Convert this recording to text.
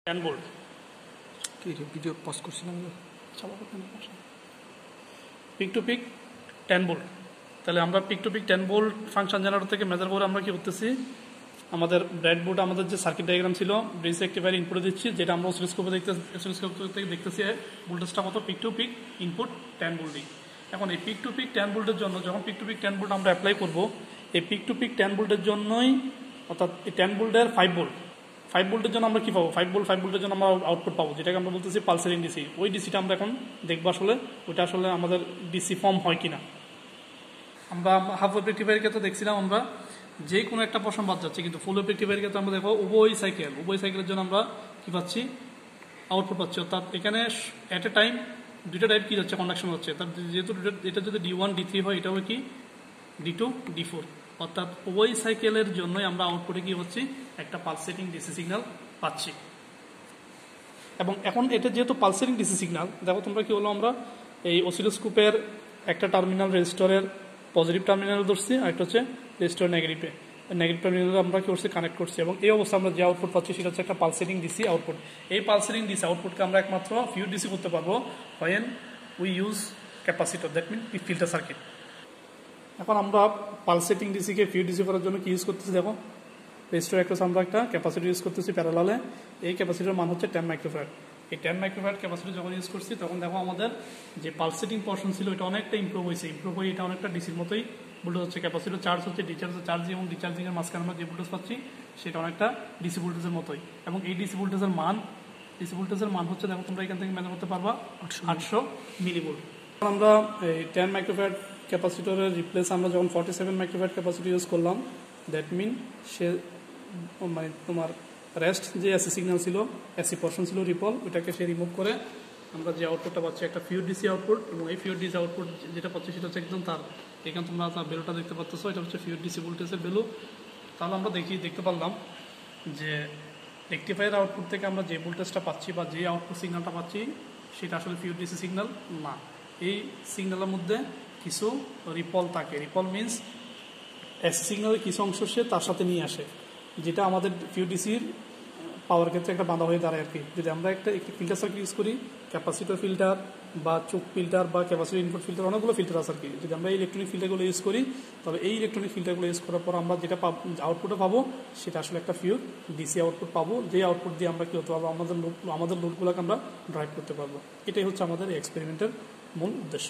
10 volt কি video pause করছিলাম peak to pick 10 volt. তাহলে আমরা peak to pick 10 volt function generator থেকে মেজার করে আমরা কি করতেছি, আমাদের ব্রেডবোর্ডে আমাদের যে সার্কিট ডায়াগ্রাম ছিল ব্রিজ রেকটিফায়ার ইনপুটে দিচ্ছি, যেটা আমরা অসিলোস্কোপ থেকে দেখতেছি ভোল্টেজটা কত, পিক টু পিক ইনপুট 10 ভোল্টই। এখন এই পিক টু পিক 10 ভোল্টের জন্য যখন পিক টু পিক 10 ভোল্ট আমরা অ্যাপ্লাই করব, এই পিক টু পিক 10 ভোল্টের জন্যই, অর্থাৎ এই 10 ভোল্টের 5 ভোল্টের জন্য আমরা কি পাবো, 5 ভোল্টের জন্য আমরা আউটপুট পাবো, যেটাকে আমরা বলতেছি পালসারিং ডিসি। ওই ডিসিটা আমরা এখন দেখবো আসলে ওইটা আসলে আমাদের ডিসি ফর্ম হয় কিনা। আমরা হাফ ওয়েভ রেকটিফায়ারের ক্ষেত্রে দেখছিলাম আমরা যে কোনো একটা পোর্শন বাদ যাচ্ছে, কিন্তু ফুল ওয়েভ রেকটিফায়ারের ক্ষেত্রে আমরা দেখো উভয় সাইকেলের জন্য আমরা কি পাচ্ছি, আউটপুট পাচ্ছি। অর্থাৎ এখানে অ্যাট এ টাইম দুইটা টাইপ কি যাচ্ছে, কন্ডাকশন হচ্ছে। তার যেহেতু এটা যদি D1 D3 হয়, এটা হবে কি D2 D4, অর্থাৎ উভয় সাইকেলের জন্যই আমরা আউটপুটে কি হচ্ছে, একটা পালসেটিং ডিসি সিগন্যাল পাচ্ছি। এবং এখন এটা যেহেতু পালসেটিং ডিসি সিগন্যাল, দেখো তোমরা কি হলো, আমরা এই অসিলোস্কোপের একটা টার্মিনাল রেজিস্টরের পজিটিভ টার্মিনাল ধরছি, আর একটা হচ্ছে রেজিস্টর নেগেটিভ টার্মিনাল আমরা কি করছি, কানেক্ট করছি। এবং এই অবস্থা আমরা যে আউটপুট পাচ্ছি সেটা হচ্ছে একটা পালসেটিং ডিসি আউটপুট। এই পালসেটিং ডিসি আউটপুটকে আমরা একমাত্র ফিউর ডিসি করতে পারবো when we use capacitor, that mean filter circuit. এখন আমরা পালসেটিং ডিসিকে ফিউর ডিসি করার জন্য কি ইউজ করতেছি, দেখো রেজিস্টর একটা আমরা একটা ক্যাপাসিটি ইউজ করতেছি প্যারালালে। এই ক্যাপাসিটির মান হচ্ছে 10 মাইক্রোফ্যারাড। এই 10 মাইক্রোফ্যারাড ক্যাপাসিটি যখন ইউজ করছি, তখন দেখো আমাদের যে পালসেটিং পোর্শন ছিল এটা অনেকটা ইমপ্রুভ হয়েছে। ইমপ্রুভ হয়ে এটা অনেকটা ডিসির মতোই ভোল্টেজ হচ্ছে। ক্যাপাসিটির চার্জ হচ্ছে, চার্জিং এবং ডিচার্জিং এর মাঝখানে আমরা যে ভোল্টেজ পাচ্ছি সেটা অনেকটা ডিসি ভোল্টেজের মতোই। এবং এই ডিসি ভোল্টেজের মান হচ্ছে, দেখো তোমরা এখান থেকে মেজার করতে পারবা 800 মিলিভোল্ট। আমরা এই 10 মাইক্রোফ্যারাড ক্যাপাসিটরের রিপ্লেস আমরা যখন 47 মাইক্রোফ্যারাড ক্যাপাসিটি ইউজ করলাম, দ্যাট মিন সে মানে তোমার রেস্ট যে এসি সিগন্যাল ছিল, এসি পোর্শন ছিল রিপল, ওইটাকে সে রিমুভ করে আমরা যে আউটপুটটা পাচ্ছি একটা ফিউর ডিসি আউটপুট। এবং এই ফিউর ডিসি আউটপুট যেটা পাচ্ছি সেটা হচ্ছে একদম তার, এখানে তোমরা তার বেলুটা দেখতে পাচ্ছ, এটা হচ্ছে ফিউর ডিসি ভোল্টেজের বেলু। তাহলে আমরা দেখতে পারলাম যে রেকটিফায়ার আউটপুট থেকে আমরা যে ভোল্টেজটা পাচ্ছি বা যে আউটপুট সিগন্যালটা পাচ্ছি সেটা আসলে ফিউর ডিসি সিগন্যাল না। এই সিগন্যালের মধ্যে কিছু রিপল থাকে। রিপল মিনস এসি সিগন্যালের কিছু অংশ সে তার সাথে নিয়ে আসে, যেটা আমাদের ফিউডিসির পাওয়ার ক্ষেত্রে একটা বাধা হয়ে দাঁড়ায় আর কি। যদি আমরা একটা ফিল্টার সার্কিট ইউজ করি, ক্যাপাসিটর ফিল্টার বা চোখ ফিল্টার বা ক্যাপাসিটর ইনপুট ফিল্টার, অনেকগুলো ফিল্টার আছে আর কি। যদি আমরা ইলেকট্রনিক ফিল্টারগুলো ইউজ করি, তবে এই ইলেকট্রনিক ফিল্টারগুলো ইউজ করার পর আমরা যেটা আউটপুটে পাবো সেটা আসলে একটা ফিউর ডিসি আউটপুট পাবো, যে আউটপুট দিয়ে আমরা কি হতে পারবো, আমাদের লোডগুলোকে আমরা ড্রাইভ করতে পারবো। এটাই হচ্ছে আমাদের এই এক্সপেরিমেন্টের মূল উদ্দেশ্য।